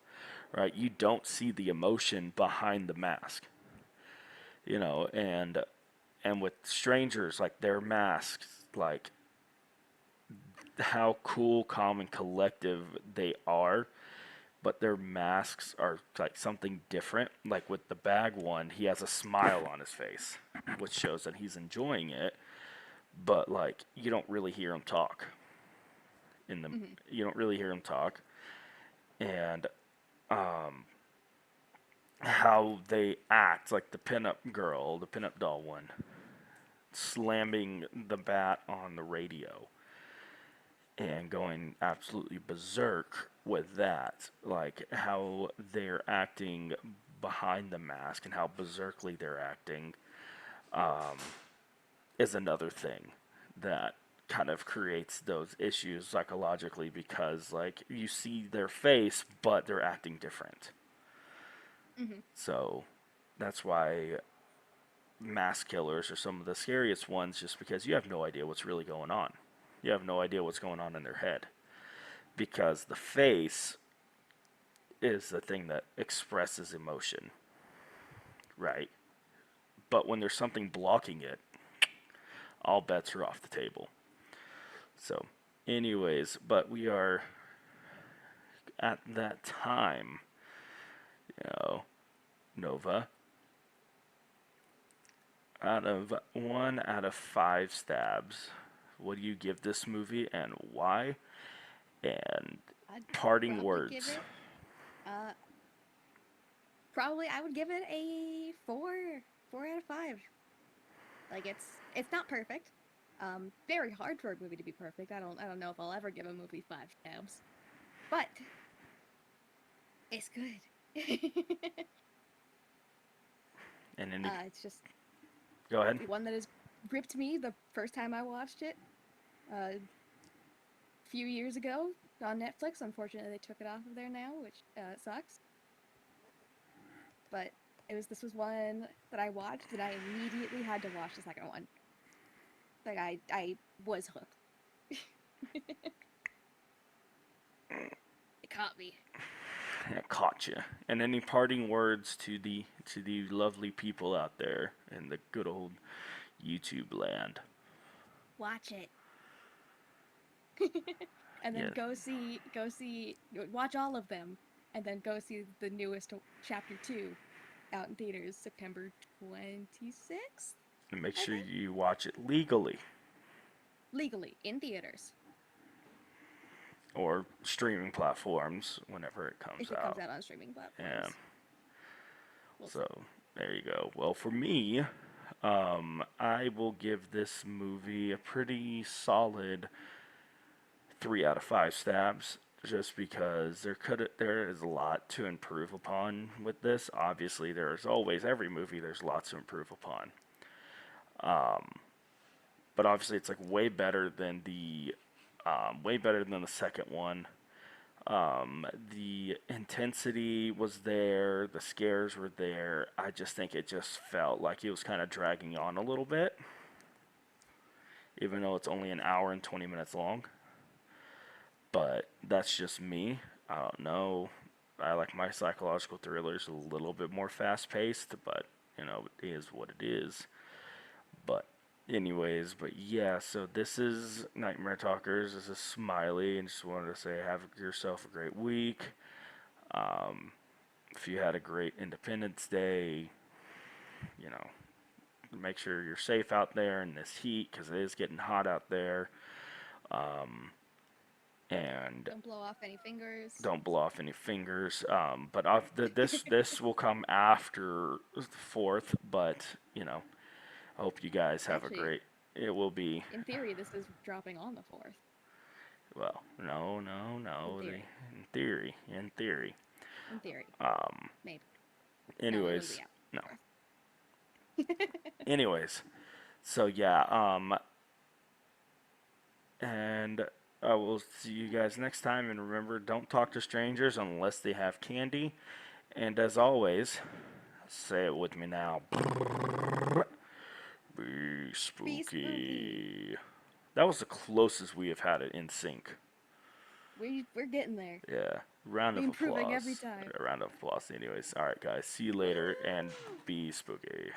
right? You don't see the emotion behind the mask, you know, and with strangers, like their masks, like how cool, calm, and collective they are, but their masks are like something different. Like with the bag one, he has a smile on his face, which shows that he's enjoying it, but like you don't really hear him talk in the you don't really hear him talk. And how they act, like the pinup girl, the pinup doll one, slamming the bat on the radio and going absolutely berserk with that, like how they're acting behind the mask and how berserkly they're acting, is another thing that kind of creates those issues psychologically because like you see their face but they're acting different. So that's why mass killers are some of the scariest ones, just because you have no idea what's really going on. You have no idea what's going on in their head. Because the face is the thing that expresses emotion, right? But when there's something blocking it, all bets are off the table. So, anyways, but we are at that time, you know, Nova. out of 5 stabs, what do you give this movie and why? And I'd parting probably give words. it. Probably I would give it a 4 out of 5. Like it's not perfect. Very hard for a movie to be perfect. I don't know if I'll ever give a movie 5 stabs, but it's good. And then It's just go ahead. The one that has gripped me the first time I watched it, a few years ago on Netflix. Unfortunately, they took it off of there now, which sucks. But this was one that I watched, and I immediately had to watch the second one. Like I was hooked. It caught me. It caught you. And any parting words to the lovely people out there in the good old YouTube land? Watch it. And then Yeah. watch all of them, and then go see the newest Chapter 2 out in theaters September 26th. And make I sure think. you watch it legally Legally in theaters or streaming platforms whenever it comes if it out. comes out on streaming platforms. Yeah. We'll see. So there you go. Well, for me, I will give this movie a pretty solid 3 out of 5 stabs, just because there is a lot to improve upon with this. Obviously, there's always every movie there's lots to improve upon. But obviously, it's like way better than the second one. The intensity was there, the scares were there. I just think it just felt like it was kind of dragging on a little bit, even though it's only an hour and 20 minutes long. But that's just me. I don't know. I like my psychological thrillers a little bit more fast paced, but it is what it is. But anyways, yeah, so this is Nightmare Talkers. This is Smiley, and just wanted to say have yourself a great week. If you had a great Independence Day, make sure you're safe out there in this heat, because it is getting hot out there. And Don't blow off any fingers. don't blow off any fingers. But this will come after the 4th, but I hope you guys have Actually, a great. It will be. In theory, this is dropping on the 4th. Well, no. In theory. In theory. In theory. Maybe. Anyways, No. anyways, so yeah. And I will see you guys next time. And remember, don't talk to strangers unless they have candy. And as always, say it with me now. Be spooky. Be spooky. That was the closest we have had it in sync. We're getting there. Yeah. Round of Improving applause. every time. A round of applause. Anyways, all right, guys. See you later and be spooky.